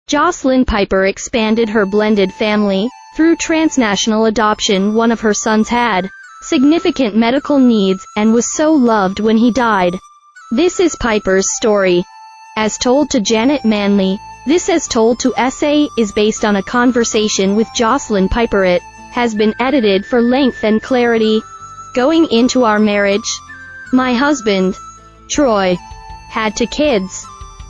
Jocelyn Piper expanded her blended family through transnational adoption. One of her sons had significant medical needs and was so loved when he died. This is Piper's story. As told to Janet Manley, this as told to SA is based on a conversation with Jocelyn Piper. It has been edited for length and clarity. Going into our marriage, my husband, Troy, had 2 kids,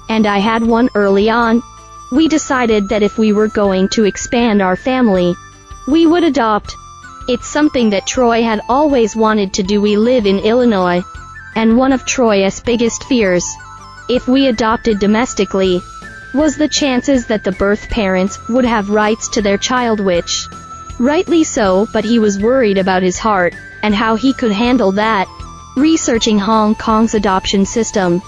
and I had one early on. We decided that if we were going to expand our family, we would adopt. It's something that Troy had always wanted to do. We live in Illinois, and one of Troy's biggest fears, if we adopted domestically, was the chances that the birth parents would have rights to their child, which, rightly so, but he was worried about his heart, and how he could handle that. Researching Hong Kong's adoption system,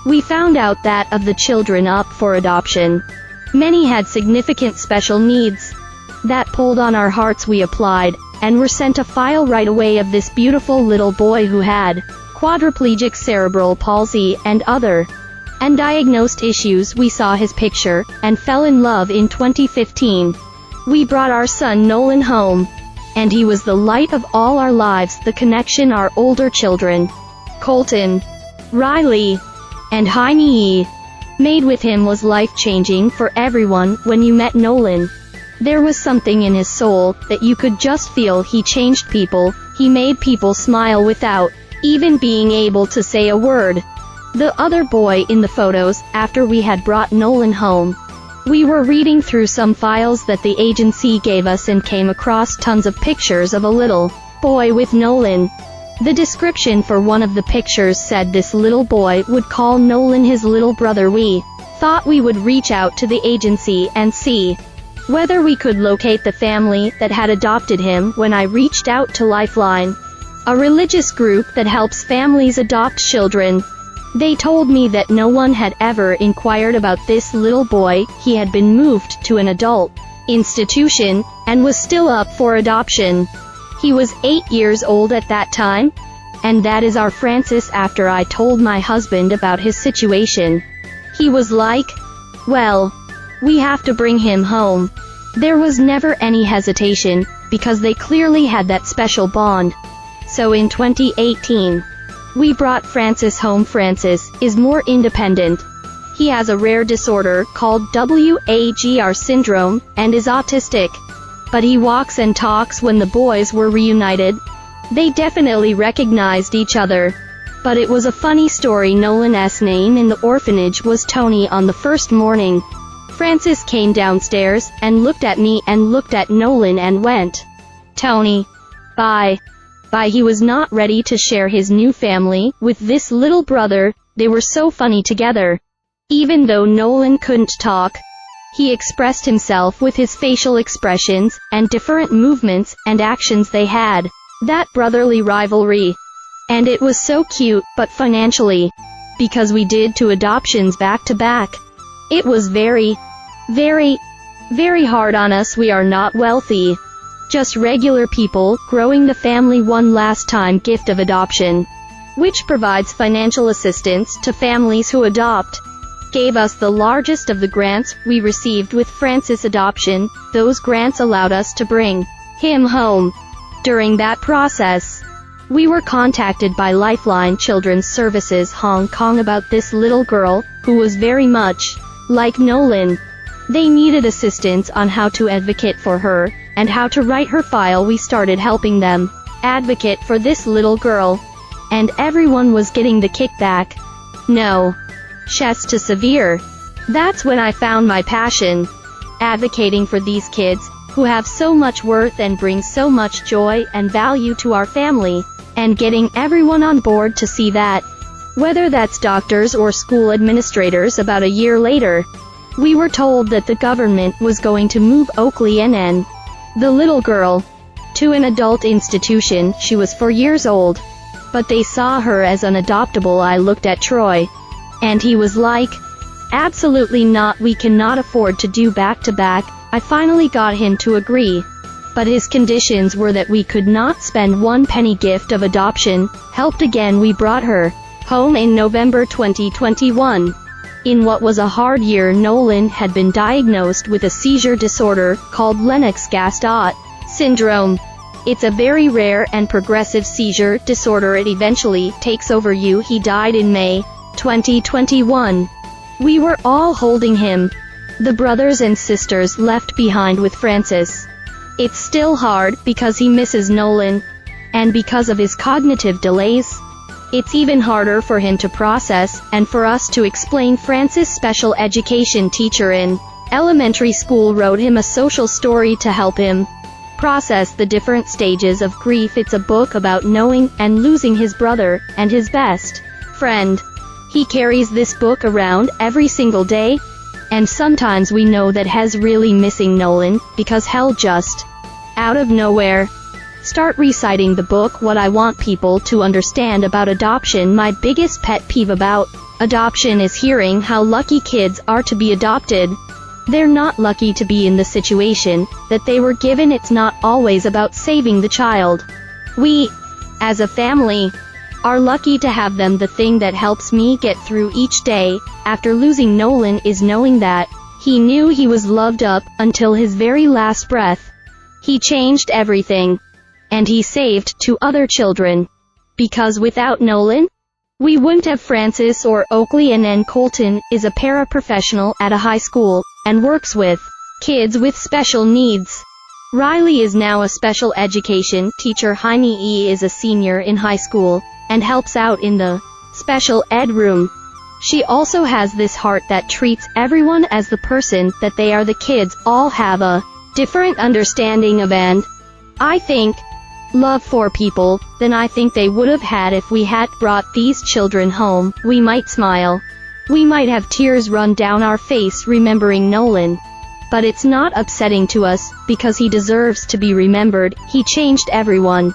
we found out that of the children up for adoption, many had significant special needs. That pulled on our hearts. We applied, and were sent a file right away of this beautiful little boy who had quadriplegic cerebral palsy and other undiagnosed issues. We saw his picture, and fell in love in 2015. We brought our son Nolan home, and he was the light of all our lives. The connection our older children, Colton, Riley, and Heine, made with him was life-changing for everyone. When you met Nolan, there was something in his soul that you could just feel. He changed people. He made people smile without even being able to say a word. The other boy in the photos, after we had brought Nolan home, we were reading through some files that the agency gave us and came across tons of pictures of a little boy with Nolan. The description for one of the pictures said this little boy would call Nolan his little brother. We thought we would reach out to the agency and see whether we could locate the family that had adopted him. When I reached out to Lifeline, a religious group that helps families adopt children, they told me that no one had ever inquired about this little boy. He had been moved to an adult institution, and was still up for adoption. He was 8 years old at that time, and that is our Francis. After I told my husband about his situation, he was like, well, we have to bring him home. There was never any hesitation, because they clearly had that special bond. So in 2018, we brought Francis home. Francis is more independent. He has a rare disorder called WAGR syndrome, and is autistic. But he walks and talks. When the boys were reunited, they definitely recognized each other. But it was a funny story. Nolan's name in the orphanage was Tony. On the first morning, Francis came downstairs, and looked at me, and looked at Nolan, and went, "Tony, bye. Bye." He was not ready to share his new family with this little brother. They were so funny together. Even though Nolan couldn't talk, he expressed himself with his facial expressions, and different movements and actions. They had that brotherly rivalry. And it was so cute. But financially, because we did 2 adoptions back to back, it was very, very, very hard on us. We are not wealthy, just regular people growing the family. One last time gift of adoption, which provides financial assistance to families who adopt, gave us the largest of the grants we received with Francis adoption. Those grants allowed us to bring him home. During that process, we were contacted by Lifeline Children's Services Hong Kong about this little girl, who was very much like Nolan. They needed assistance on how to advocate for her, and how to write her file. We started helping them advocate for this little girl, and everyone was getting the kickback. No. Chest to severe. That's when I found my passion. Advocating for these kids, who have so much worth and bring so much joy and value to our family, and getting everyone on board to see that. Whether that's doctors or school administrators. About a year later, we were told that the government was going to move Oakley and the little girl to an adult institution. She was 4 years old, but they saw her as unadoptable. I looked at Troy, and he was like, absolutely not. We cannot afford to do back to back. I finally got him to agree, but his conditions were that we could not spend 1 penny. Gift of adoption helped again. We brought her home in November 2021. In what was a hard year, Nolan had been diagnosed with a seizure disorder called Lennox-Gastaut syndrome. It's a very rare and progressive seizure disorder. It eventually takes over you. He died in May 2021. We were all holding him. The brothers and sisters left behind with Francis. It's still hard because he misses Nolan. And because of his cognitive delays, it's even harder for him to process, and for us to explain. Francis' special education teacher in elementary school wrote him a social story to help him process the different stages of grief. It's a book about knowing and losing his brother and his best friend. He carries this book around every single day, and sometimes we know that he's really missing Nolan, because he'll just, out of nowhere, start reciting the book. What I want people to understand about adoption, my biggest pet peeve about adoption, is hearing how lucky kids are to be adopted. They're not lucky to be in the situation that they were given. It's not always about saving the child. We, as a family, are lucky to have them. The thing that helps me get through each day after losing Nolan is knowing that he knew he was loved up until his very last breath. He changed everything. And he saved 2 other children. Because without Nolan, we wouldn't have Francis or Oakley. And Colton is a paraprofessional at a high school and works with kids with special needs. Riley is now a special education teacher. Heine is a senior in high school and helps out in the special ed room. She also has this heart that treats everyone as the person that they are. The kids all have a different understanding of and, I think, love for people than I think they would have had if we had brought these children home. We might smile. We might have tears run down our face remembering Nolan. But it's not upsetting to us, because he deserves to be remembered. He changed everyone.